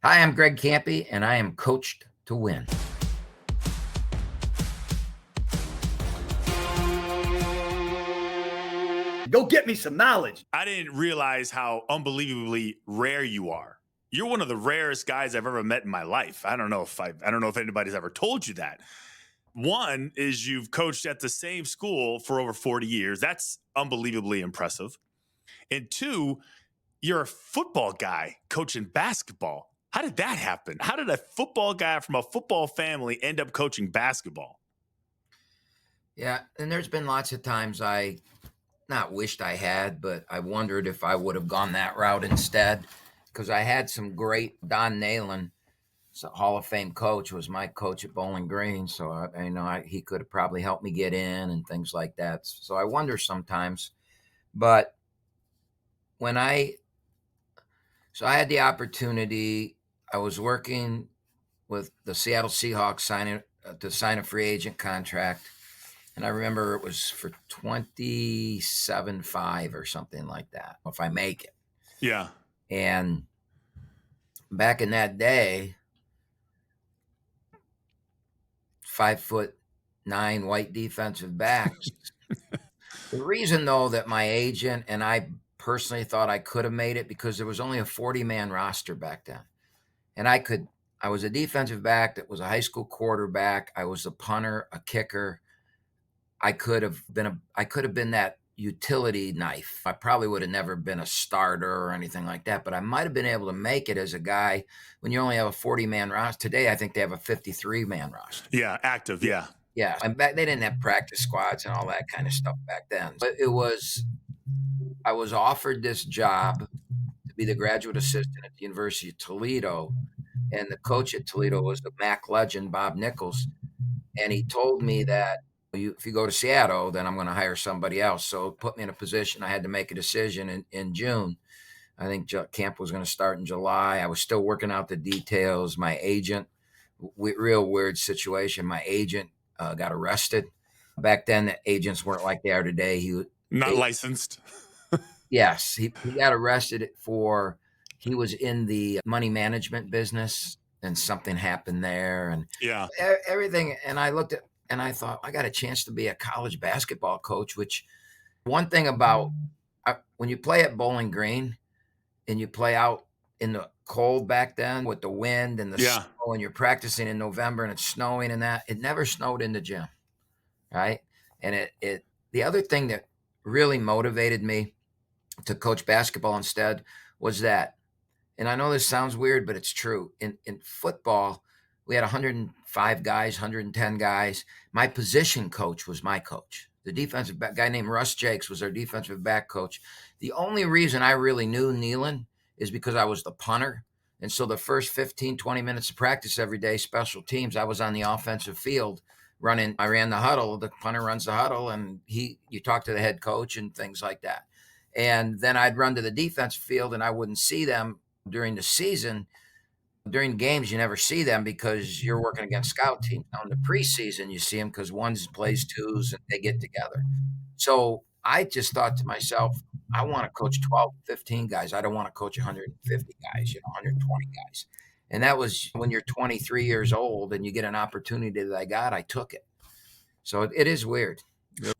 Hi, I'm Greg Kampe, and I am coached to win. Go get me some knowledge. I didn't realize how unbelievably rare you are. You're one of the rarest guys I've ever met in my life. I don't know if anybody's ever told you that. One is you've coached at the same school for over 40 years. That's unbelievably impressive. And two, you're a football guy coaching basketball. How did that happen? How did a football guy from a football family end up coaching basketball? Yeah, and there's been lots of times I not wished I had, but I wondered if I would have gone that route instead, because I had some great Don Nalen, so Hall of Fame coach, was my coach at Bowling Green. So he could have probably helped me get in and things like that. So I wonder sometimes. But when I had the opportunity, I was working with the Seattle Seahawks to sign a free agent contract. And I remember it was for 27.5 or something like that, if I make it. Yeah. And back in that day, 5'9" white defensive backs. The reason, though, that my agent and I personally thought I could have made it, because there was only a 40-man roster back then. And I was a defensive back that was a high school quarterback. I was a punter, a kicker. I could have been that utility knife. I probably would have never been a starter or anything like that, but I might have been able to make it as a guy when you only have a 40-man roster. Today, I think they have a 53-man roster. Yeah, active, yeah. Yeah, and back they didn't have practice squads and all that kind of stuff back then. But I was offered this job to be the graduate assistant at the University of Toledo, and the coach at Toledo was the MAC legend, Bob Nichols, and he told me that if you go to Seattle, then I'm going to hire somebody else. So it put me in a position. I had to make a decision in June. I think camp was going to start in July. I was still working out the details. My agent, real weird situation. My agent got arrested. Back then, the agents weren't like they are today. Not licensed. Yes, he got arrested he was in the money management business, and something happened there, and yeah, everything. And I looked at, and I thought, I got a chance to be a college basketball coach, which one thing about when you play at Bowling Green and you play out in the cold back then with the wind and the snow, and you're practicing in November and it's snowing and that, it never snowed in the gym, right? And the other thing that really motivated me to coach basketball instead was that, and I know this sounds weird, but it's true. In football, we had 105 guys, 110 guys. My position coach was my coach. The defensive back guy named Russ Jakes was our defensive back coach. The only reason I really knew Nealon is because I was the punter. And so the first 15, 20 minutes of practice every day, special teams, I was on the offensive field running. I ran the huddle. The punter runs the huddle, and you talk to the head coach and things like that. And then I'd run to the defensive field, and I wouldn't see them during the season. During games, you never see them because you're working against scout teams. Now, in the preseason, you see them because one plays twos and they get together. So I just thought to myself, I want to coach 12, 15 guys. I don't want to coach 150 guys, 120 guys. And that was when you're 23 years old and you get an opportunity that I took it. So it is weird.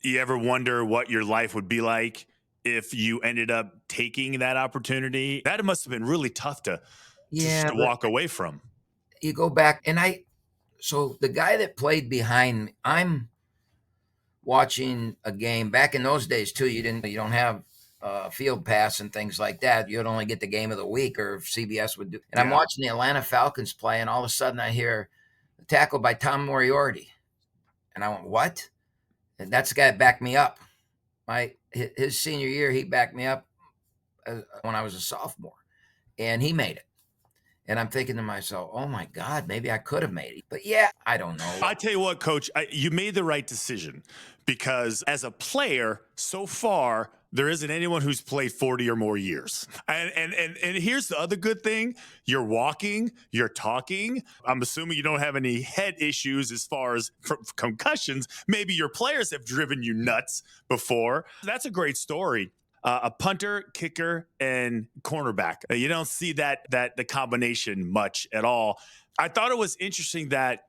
You ever wonder what your life would be like if you ended up taking that opportunity? That must have been really tough to walk away from. You go back, and so the guy that played behind me, I'm watching a game. Back in those days too, you don't have field pass and things like that. You'd only get the game of the week, or if CBS would do. And I'm watching the Atlanta Falcons play, and all of a sudden I hear a tackle by Tom Moriarty, and I went, what? And that's the guy that backed me up. His senior year, he backed me up when I was a sophomore, and he made it. And I'm thinking to myself, oh my God, maybe I could have made it. But yeah, I don't know. I tell you what, Coach, you made the right decision, because as a player, so far, there isn't anyone who's played 40 or more years. And here's the other good thing. You're walking, you're talking. I'm assuming you don't have any head issues as far as concussions. Maybe your players have driven you nuts before. That's a great story. a punter, kicker, and cornerback. You don't see the combination much at all. I thought it was interesting that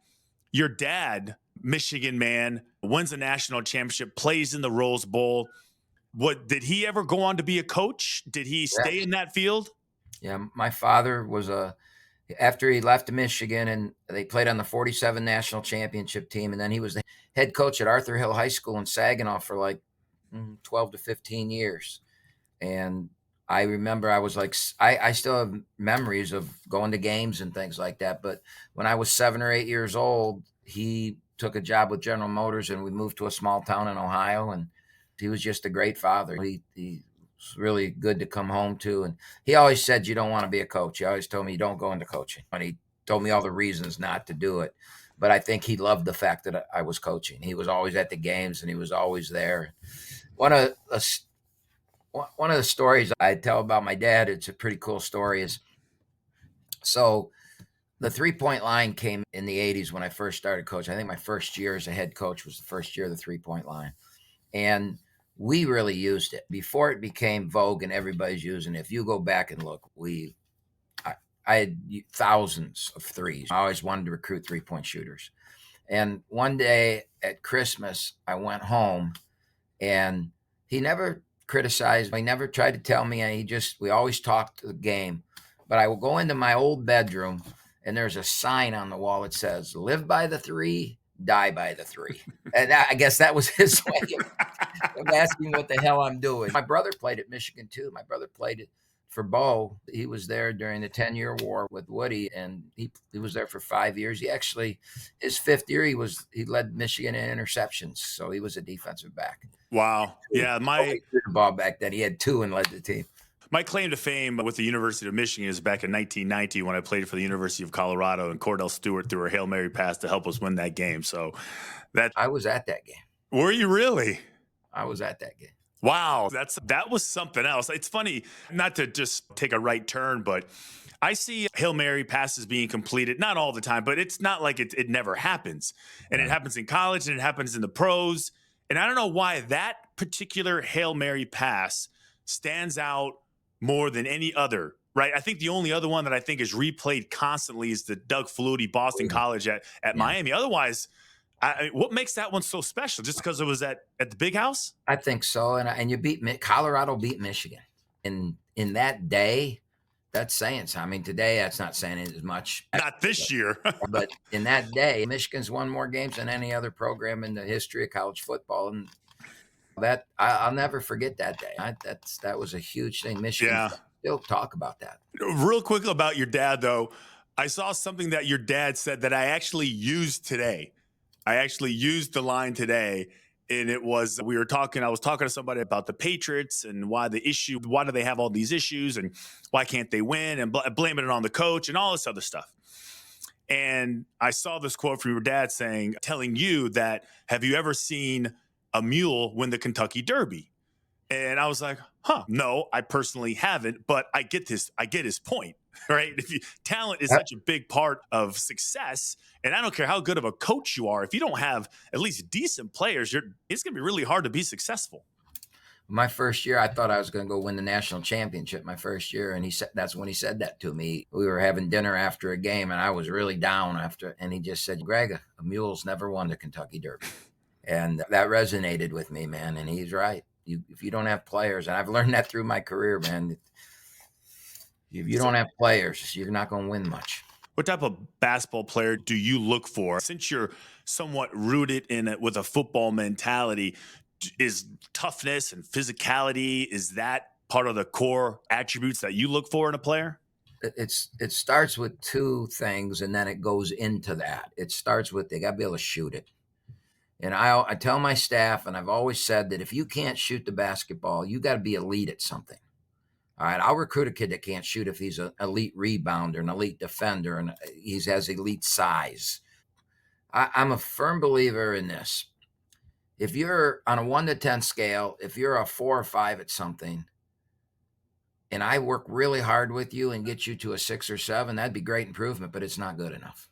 your dad, Michigan man, wins a national championship, plays in the Rose Bowl. What did he ever go on to be a coach? Did he stay in that field? Yeah, my father was after he left Michigan and they played on the 47 national championship team. And then he was the head coach at Arthur Hill High School in Saginaw for like 12 to 15 years. And I remember I was like, I still have memories of going to games and things like that. But when I was 7 or 8 years old, he took a job with General Motors and we moved to a small town in Ohio. And he was just a great father. He was really good to come home to. And he always said, you don't want to be a coach. He always told me, you don't go into coaching. And he told me all the reasons not to do it. But I think he loved the fact that I was coaching. He was always at the games and he was always there. One of the stories I tell about my dad, it's a pretty cool story, is so the 3-point line came in the 80s when I first started coaching. I think my first year as a head coach was the first year of the 3-point line. And we really used it before it became vogue and everybody's using it. If you go back and look, I had thousands of threes. I always wanted to recruit 3-point shooters. And one day at Christmas, I went home and he never criticized. He never tried to tell me. And we always talked the game. But I will go into my old bedroom and there's a sign on the wall that says, live by the 3, die by the 3. And I guess that was his way of asking what the hell I'm doing. My brother played at Michigan too. My brother played it for Bo. He was there during the 10-year war with Woody, and he was there for 5 years. He actually, his 5th year, he led Michigan in interceptions. So he was a defensive back. Wow. Yeah, He threw the ball back then. He had 2 and led the team. My claim to fame with the University of Michigan is back in 1990 when I played for the University of Colorado and Cordell Stewart threw a Hail Mary pass to help us win that game. So I was at that game. Were you really? I was at that game. Wow, that was something else. It's funny, not to just take a right turn, but I see Hail Mary passes being completed, not all the time, but it's not like it never happens. And it happens in college and it happens in the pros. And I don't know why that particular Hail Mary pass stands out more than any other, right? I think the only other one that I think is replayed constantly is the Doug Flutie Boston College at Miami. Otherwise, what makes that one so special? Just because it was at the Big House? I think so. And you Colorado beat Michigan. And in that day, that's saying something. I mean, today that's not saying it as much. Not this year. But in that day, Michigan's won more games than any other program in the history of college football. And that I'll never forget that day. That was a huge thing. Michigan still talk about that. Real quick about your dad, though. I saw something that your dad said that I actually used today. I actually used the line today, and I was talking to somebody about the Patriots and why do they have all these issues and why can't they win, and blaming it on the coach and all this other stuff. And I saw this quote from your dad telling you that, have you ever seen a mule win the Kentucky Derby? And I was like, no, I personally haven't, but I get his point, right? Talent is such a big part of success. And I don't care how good of a coach you are. If you don't have at least decent players, it's going to be really hard to be successful. My first year, I thought I was going to go win the national championship my first year. And that's when he said that to me. We were having dinner after a game and I was really down and he just said, Greg, a mule's never won the Kentucky Derby. And that resonated with me, man. And he's right. If you don't have players, and I've learned that through my career, man, if you don't have players, you're not going to win much. What type of basketball player do you look for? Since you're somewhat rooted in it with a football mentality, is toughness and physicality, is that part of the core attributes that you look for in a player? It starts with 2 things, and then it goes into that. It starts with they got to be able to shoot it. And I tell my staff, and I've always said that if you can't shoot the basketball, you got to be elite at something. All right, I'll recruit a kid that can't shoot if he's an elite rebounder, an elite defender, and he has elite size. I'm a firm believer in this. If you're on a 1 to 10 scale, if you're a 4 or 5 at something, and I work really hard with you and get you to a 6 or 7, that'd be great improvement, but it's not good enough.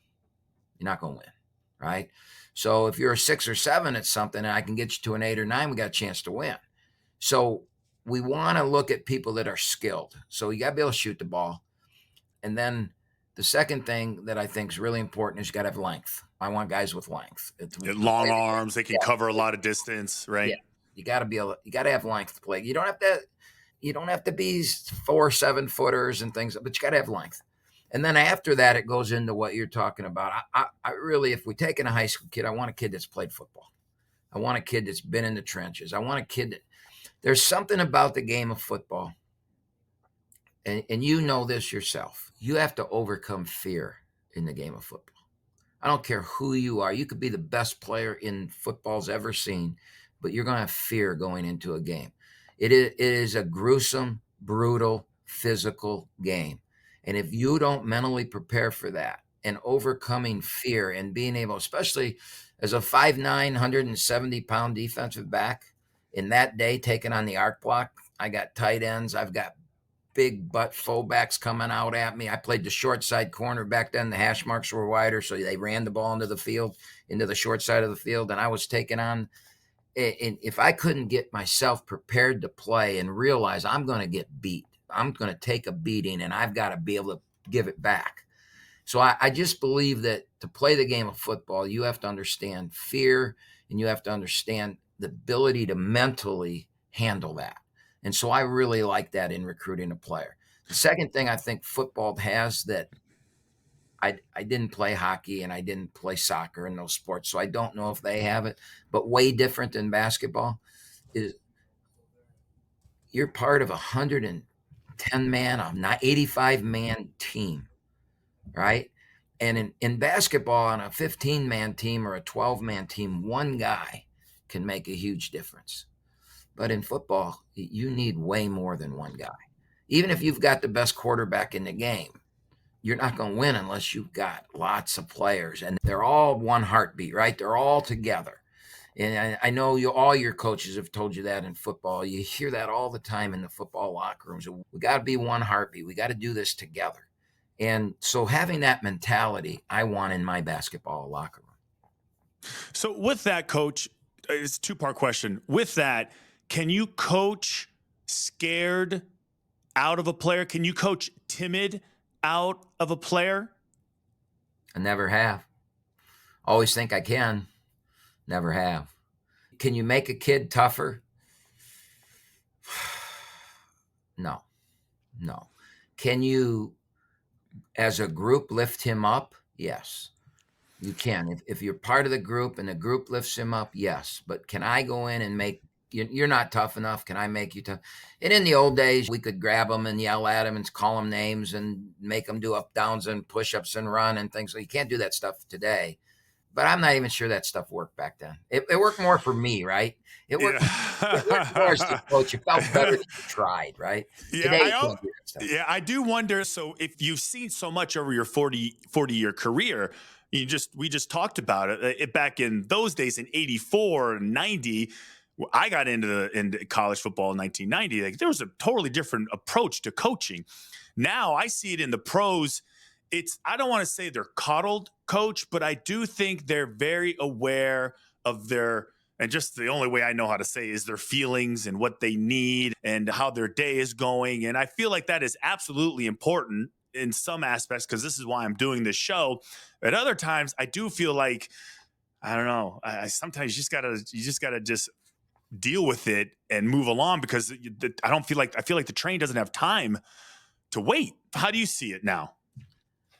You're not going to win, right? So if you're a 6 or 7 at something and I can get you to an 8 or 9, we got a chance to win. So we want to look at people that are skilled. So you got to be able to shoot the ball. And then the second thing that I think is really important is you got to have length. I want guys with length. Long arms, they can cover a lot of distance, right? Yeah. You got to have length to play. You don't have to be 4 7-footers and things, but you got to have length. And then after that, it goes into what you're talking about. I really, if we take in a high school kid, I want a kid that's played football. I want a kid that's been in the trenches. I want a kid that there's something about the game of football. And you know this yourself. You have to overcome fear in the game of football. I don't care who you are. You could be the best player in football's ever seen, but you're going to have fear going into a game. It is a gruesome, brutal, physical game. And if you don't mentally prepare for that and overcoming fear and being able, especially as a 5'9", 170-pound defensive back, in that day taking on the arc block, I got tight ends. I've got big butt fullbacks coming out at me. I played the short side corner. Back then, the hash marks were wider, so they ran the ball into the field, into the short side of the field, and I was taking on. And if I couldn't get myself prepared to play and realize I'm going to get beat, I'm going to take a beating, and I've got to be able to give it back. So I just believe that to play the game of football, you have to understand fear, and you have to understand the ability to mentally handle that. And so I really like that in recruiting a player. The second thing I think football has that I didn't play hockey and I didn't play soccer in those sports, so I don't know if they have it, but way different than basketball is you're part of a 110-man, 85-man team, right? And in basketball, on a 15-man team or a 12-man team, one guy can make a huge difference. But in football, you need way more than one guy. Even if you've got the best quarterback in the game, you're not going to win unless you've got lots of players. And they're all one heartbeat, right? They're all together. And I know all your coaches have told you that in football. You hear that all the time in the football locker rooms. We got to be one heartbeat. We got to do this together. And so having that mentality, I want in my basketball locker room. So with that, Coach, it's a two-part question. With that, can you coach scared out of a player? Can you coach timid out of a player? I never have. Always think I can. Never have. Can you make a kid tougher? No. Can you, as a group, lift him up? Yes, you can. If you're part of the group and the group lifts him up, yes. But can I go in and make, you're not tough enough, can I make you tough? And in the old days, we could grab them and yell at them and call them names and make them do up downs and push-ups and run and things. So you can't do that stuff today. But I'm not even sure that stuff worked back then. It worked more for me, right? It worked more as the coach. You felt better that you tried, right? Yeah, Today, you can't do that stuff. Yeah, I do wonder. So if you've seen so much over your 40-year career, we just talked about it back in those days in 84 and 90. I got into college football in 1990. Like, there was a totally different approach to coaching. Now I see it in the pros. I don't want to say they're coddled, Coach, but I do think they're very aware of and just the only way I know how to say is their feelings and what they need and how their day is going. And I feel like that is absolutely important in some aspects, because this is why I'm doing this show. At other times, I do feel like, I don't know, I sometimes you just gotta deal with it and move along, because I feel like the train doesn't have time to wait. How do you see it now?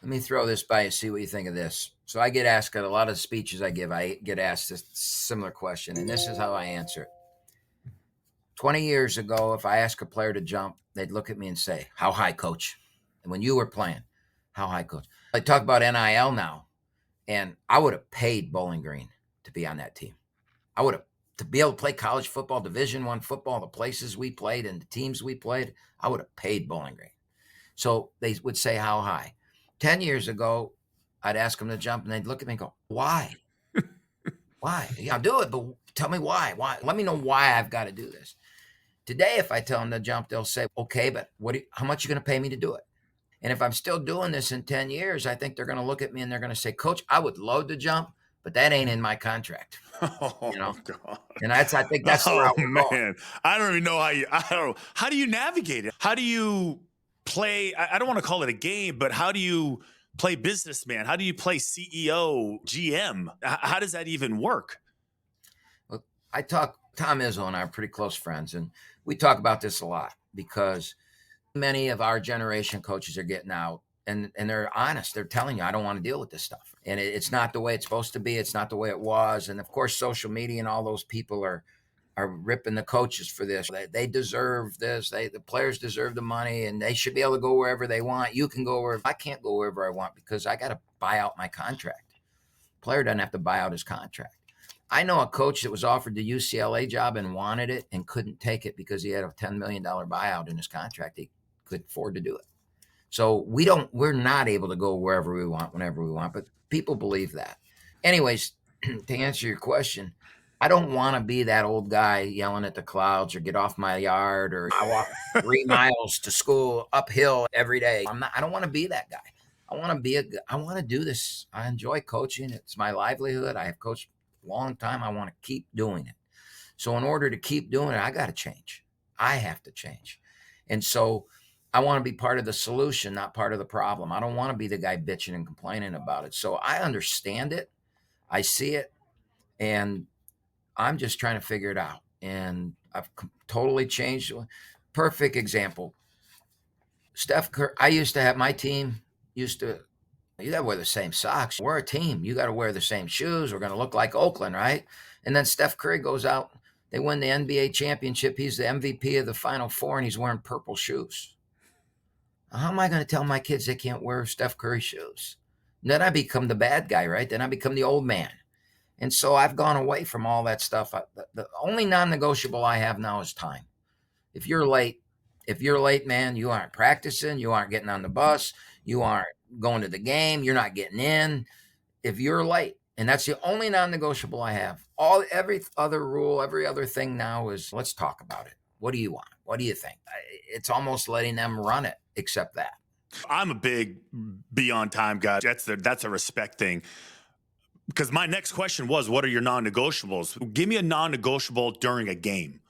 Let me throw this by you, see what you think of this. So I get asked at a lot of speeches I give, I get asked this similar question, and this is how I answer it. 20 years ago, if I ask a player to jump, they'd look at me and say, "How high, coach?" And when you were playing, "How high, coach?" I talk about NIL now, and I would have paid Bowling Green to be on that team. I would have, to be able to play college football, Division I football, the places we played and the teams we played, I would have paid Bowling Green. So they would say, "How high?" 10 years ago, I'd ask them to jump, and they'd look at me and go, "Why? Why? Yeah, I'll do it, but tell me why. Why? Let me know why I've got to do this." Today, if I tell them to jump, they'll say, "Okay, but how much are you going to pay me to do it?" And if I'm still doing this in 10 years, I think they're going to look at me and they're going to say, "Coach, I would love to jump, but that ain't in my contract. Oh God. And I think that's the route we're going. Man, I don't even know how do you navigate it? How do you play? I don't want to call it a game, but how do you play businessman? How do you play CEO, GM? How does that even work? Well, Tom Izzo and I are pretty close friends, and we talk about this a lot because many of our generation coaches are getting out and they're honest. They're telling you, I don't want to deal with this stuff. And it's not the way it's supposed to be. It's not the way it was. And of course, social media and all those people are ripping the coaches for this. They deserve this. The players deserve the money and they should be able to go wherever they want. You can go wherever. I can't go wherever I want because I got to buy out my contract. Player doesn't have to buy out his contract. I know a coach that was offered the UCLA job and wanted it and couldn't take it because he had a $10 million buyout in his contract. He could afford to do it. So we're not able to go wherever we want, whenever we want, but people believe that. Anyways, to answer your question, I don't want to be that old guy yelling at the clouds or get off my yard or I walk 3 miles to school uphill every day. I don't want to be that guy. I want to do this. I enjoy coaching. It's my livelihood. I have coached a long time. I want to keep doing it. So in order to keep doing it, I got to change. I have to change. And so I want to be part of the solution, not part of the problem. I don't want to be the guy bitching and complaining about it. So I understand it. I see it. And I'm just trying to figure it out. And I've totally changed. Perfect example. Steph Curry, I used to have my team you got to wear the same socks. We're a team. You got to wear the same shoes. We're going to look like Oakland, right? And then Steph Curry goes out. They win the NBA championship. He's the MVP of the Final Four, and he's wearing purple shoes. How am I going to tell my kids they can't wear Steph Curry shoes? And then I become the bad guy, right? Then I become the old man. And so I've gone away from all that stuff. The only non-negotiable I have now is time. If you're late, man, you aren't practicing, you aren't getting on the bus, you aren't going to the game, you're not getting in. If you're late, and that's the only non-negotiable I have. Every other rule, every other thing now is let's talk about it. What do you want? What do you think? It's almost letting them run it, except that. I'm a big beyond time guy. That's a respect thing. Because my next question was, what are your non-negotiables? Give me a non-negotiable during a game,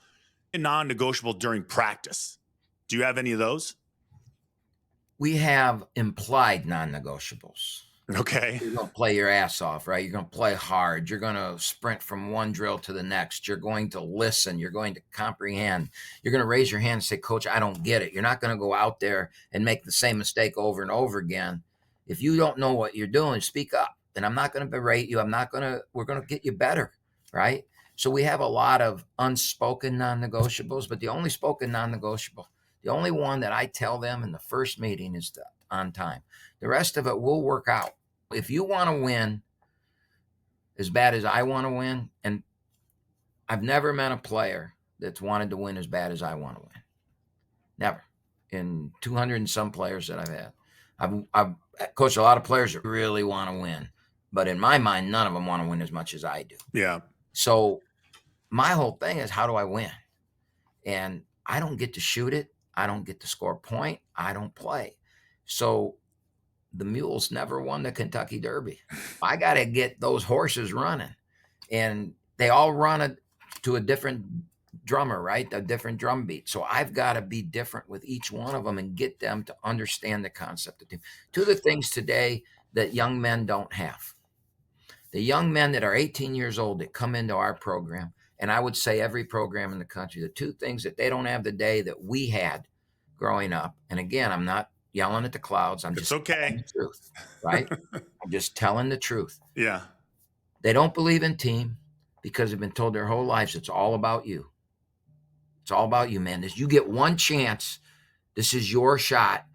a non-negotiable during practice. Do you have any of those? We have implied non-negotiables. Okay. You're going to play your ass off, right? You're going to play hard. You're going to sprint from one drill to the next. You're going to listen. You're going to comprehend. You're going to raise your hand and say, Coach, I don't get it. You're not going to go out there and make the same mistake over and over again. If you don't know what you're doing, speak up. And I'm not going to berate you. We're going to get you better, right? So we have a lot of unspoken non-negotiables, but the only spoken non-negotiable, the only one that I tell them in the first meeting is on time. The rest of it will work out. If you want to win as bad as I want to win, and I've never met a player that's wanted to win as bad as I want to win. Never. In 200 and some players that I've had. I've coached a lot of players that really want to win. But in my mind, none of them want to win as much as I do. Yeah. So my whole thing is, how do I win? And I don't get to shoot it. I don't get to score a point. I don't play. So the Mules never won the Kentucky Derby. I got to get those horses running. And they all run to a different drummer, right? A different drum beat. So I've got to be different with each one of them and get them to understand the concept of team. Two of the things today that young men don't have. The young men that are 18 years old that come into our program, and I would say every program in the country, the two things that they don't have today that we had growing up. And again, I'm not yelling at the clouds. I'm just telling the truth, right? I'm just telling the truth. Yeah. They don't believe in team because they've been told their whole lives it's all about you. It's all about you, man. You get one chance. This is your shot.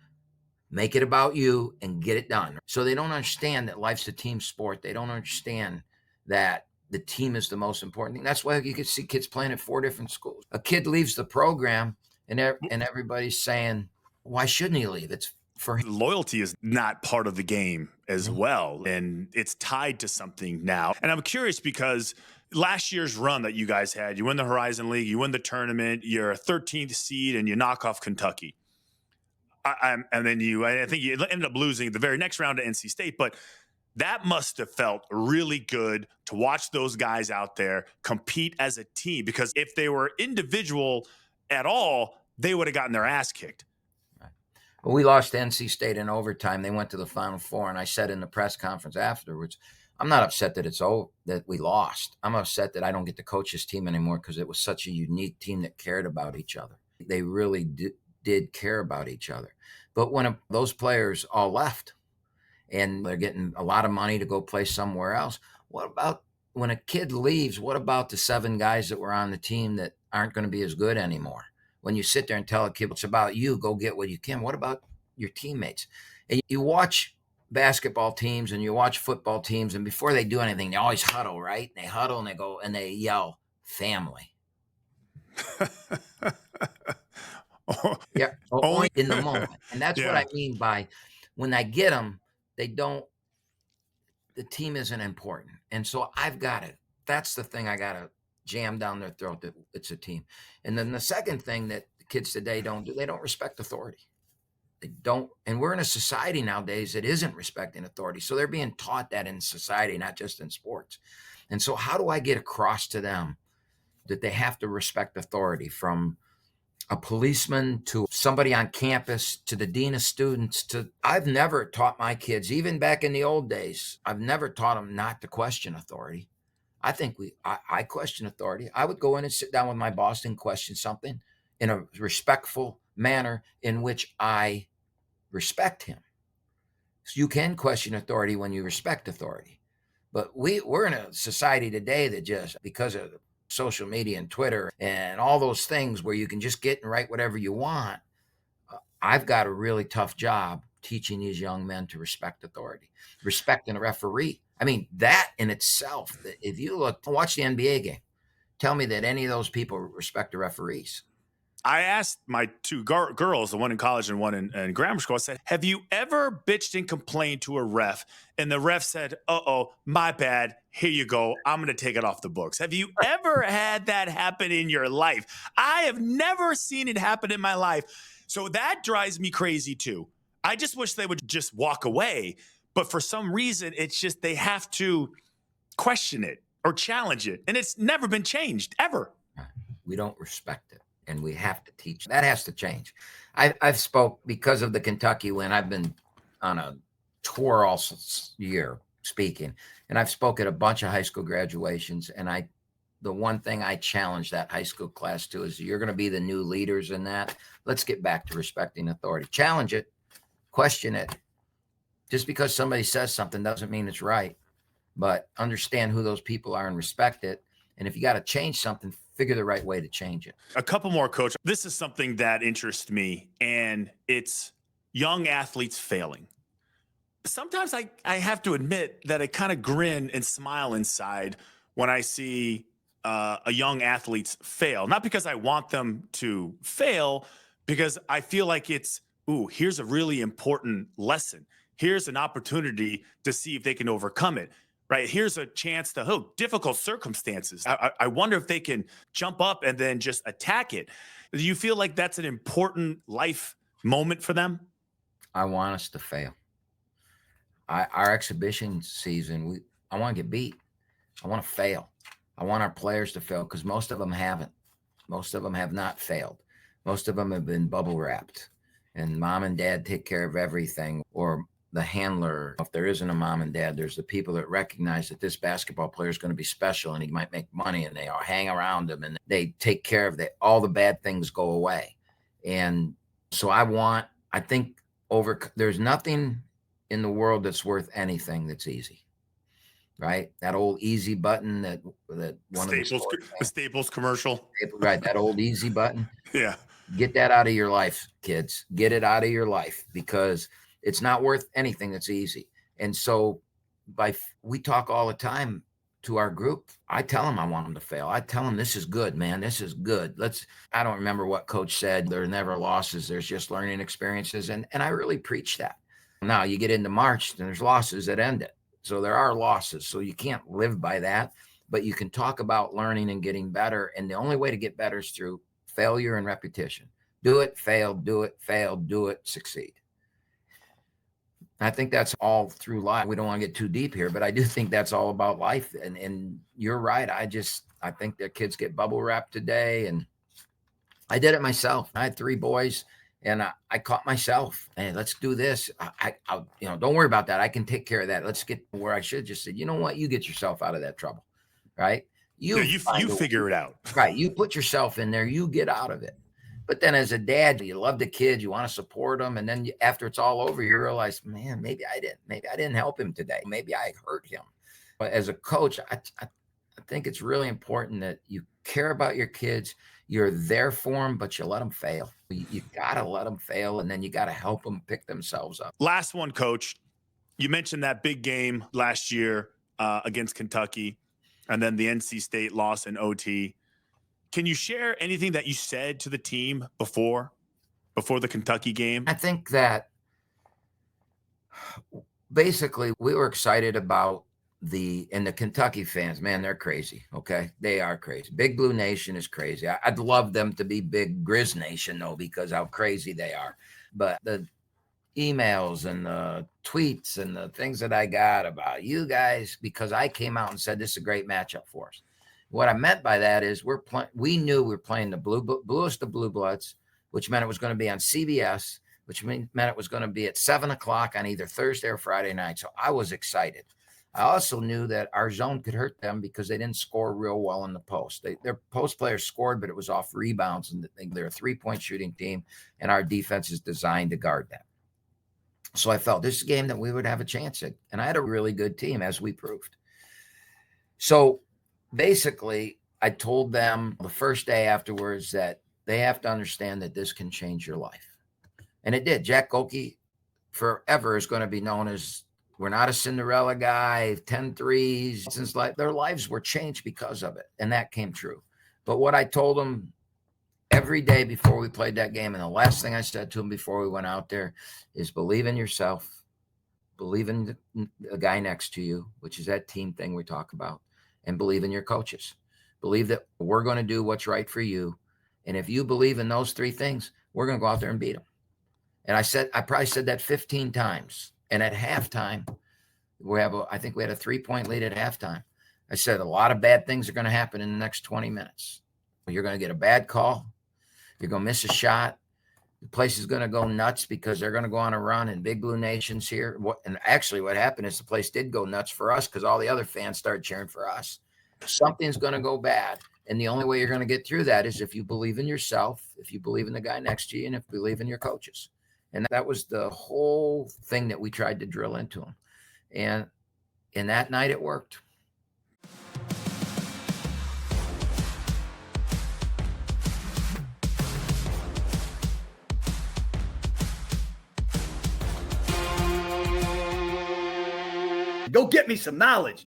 Make it about you and get it done. So they don't understand that life's a team sport. They don't understand that the team is the most important thing. That's why you can see kids playing at 4 different schools. A kid leaves the program and everybody's saying, why shouldn't he leave? It's for him. Loyalty is not part of the game as well. And it's tied to something now. And I'm curious because last year's run that you guys had, you win the Horizon League, you win the tournament, you're a 13th seed and you knock off Kentucky. And then I think you ended up losing the very next round to NC State. But That must have felt really good to watch those guys out there compete as a team, because if they were individual at all, they would have gotten their ass kicked. Well, we lost to NC State in overtime. They went to the Final Four, and I said in the press conference afterwards, I'm not upset that that we lost. I'm upset that I don't get to coach this team anymore because it was such a unique team that cared about each other. They really did care about each other. But when those players all left and they're getting a lot of money to go play somewhere else, what about when a kid leaves? What about the 7 guys that were on the team that aren't going to be as good anymore? When you sit there and tell a kid, it's about you, go get what you can. What about your teammates? And you watch basketball teams and you watch football teams, and before they do anything, they always huddle, right? They huddle and they go and they yell, family. Yeah, only in the moment. And that's what I mean by when I get them, the team isn't important. And so that's the thing I got to jam down their throat, that it's a team. And then the second thing that the kids today don't do, they don't respect authority. They don't. And we're in a society nowadays that isn't respecting authority. So they're being taught that in society, not just in sports. And so how do I get across to them that they have to respect authority, from a policeman to somebody on campus to the dean of students? I've never taught my kids, even back in the old days, I've never taught them not to question authority. I think I question authority. I would go in and sit down with my boss and question something in a respectful manner in which I respect him. So you can question authority when you respect authority. But we're in a society today that just, because of social media and Twitter and all those things where you can just get and write whatever you want, I've got a really tough job teaching these young men to respect authority, respecting a referee. I mean, that in itself, if you watch the NBA game, tell me that any of those people respect the referees. I asked my 2 girls, the one in college and one in grammar school, I said, have you ever bitched and complained to a ref and the ref said, uh-oh, my bad, here you go, I'm going to take it off the books? Have you ever had that happen in your life? I have never seen it happen in my life. So that drives me crazy too. I just wish they would just walk away. But for some reason, it's just they have to question it or challenge it. And it's never been changed, ever. We don't respect it. And we have to teach. That has to change. I've spoke because of the Kentucky win. I've been on a tour all year speaking, and I've spoke at a bunch of high school graduations. And the one thing I challenge that high school class to is, you're going to be the new leaders in that. Let's get back to respecting authority. Challenge it, question it. Just because somebody says something doesn't mean it's right, but understand who those people are and respect it. And if you got to change something, figure the right way to change it. A couple more, Coach. This is something that interests me, and it's young athletes failing. Sometimes I have to admit that I kind of grin and smile inside when I see a young athletes fail. Not because I want them to fail, because I feel like it's, here's a really important lesson. Here's an opportunity to see if they can overcome it. Right. Here's a chance to difficult circumstances. I wonder if they can jump up and then just attack it. Do you feel like that's an important life moment for them? I want us to fail. Our exhibition season, I want to get beat. I want to fail. I want our players to fail, because most of them haven't. Most of them have not failed. Most of them have been bubble wrapped, and mom and dad take care of everything, or the handler. If there isn't a mom and dad, there's the people that recognize that this basketball player is going to be special and he might make money, and they all hang around him and they take care of that. All the bad things go away. And so I think there's nothing in the world that's worth anything that's easy, right? That old easy button that one the Staples commercial, right? That old easy button. Yeah. Get that out of your life, kids. Get it out of your life, because it's not worth anything that's easy. And so we talk all the time to our group. I tell them I want them to fail. I tell them, this is good, man. This is good. I don't remember what coach said. There are never losses. There's just learning experiences. And I really preach that. Now you get into March and there's losses that end it. So there are losses. So you can't live by that, but you can talk about learning and getting better. And the only way to get better is through failure and repetition. Do it, fail, do it, fail, do it, succeed. I think that's all through life. We don't want to get too deep here, but I do think that's all about life. And you're right. I think that kids get bubble wrapped today. And I did it myself. I had 3 boys and I caught myself. Hey, let's do this. I'll, don't worry about that. I can take care of that. Let's get where I should just said, you know what? You get yourself out of that trouble, right? You figure it out. Right. You put yourself in there, you get out of it. But then as a dad, you love the kids, you want to support them. And then after it's all over, you realize, man, maybe I didn't help him today. Maybe I hurt him. But as a coach, I think it's really important that you care about your kids. You're there for them, but you let them fail. You got to let them fail. And then you got to help them pick themselves up. Last one, Coach. You mentioned that big game last year against Kentucky and then the NC State loss in OT. Can you share anything that you said to the team before the Kentucky game? I think that basically we were excited about the Kentucky fans. Man, they're crazy. Okay. They are crazy. Big Blue Nation is crazy. I'd love them to be Big Grizz Nation though, because how crazy they are. But the emails and the tweets and the things that I got about you guys, because I came out and said, this is a great matchup for us. What I meant by that is we knew we were playing the bluest of blue bloods, which meant it was going to be on CBS, which meant it was going to be at 7:00 on either Thursday or Friday night. So I was excited. I also knew that our zone could hurt them because they didn't score real well in the post. Their post players scored, but it was off rebounds, and they're a 3-point shooting team, and our defense is designed to guard that. So I felt this is a game that we would have a chance at, and I had a really good team, as we proved. So basically, I told them the first day afterwards that they have to understand that this can change your life. And it did. Jack Gohlke forever is going to be known as, we're not a Cinderella guy, 10 threes. Since their lives were changed because of it. And that came true. But what I told them every day before we played that game, and the last thing I said to them before we went out there, is believe in yourself, believe in the guy next to you, which is that team thing we talk about. And believe in your coaches. Believe that we're going to do what's right for you. And if you believe in those 3 things, we're going to go out there and beat them. And I probably said that 15 times. And at halftime, I think we had a 3-point lead at halftime. I said a lot of bad things are going to happen in the next 20 minutes. You're going to get a bad call. You're going to miss a shot. The place is going to go nuts because they're going to go on a run, and Big Blue Nation's here. And actually what happened is the place did go nuts for us because all the other fans started cheering for us. Something's going to go bad. And the only way you're going to get through that is if you believe in yourself, if you believe in the guy next to you, and if you believe in your coaches. And that was the whole thing that we tried to drill into them. And in that night, it worked. Go get me some knowledge.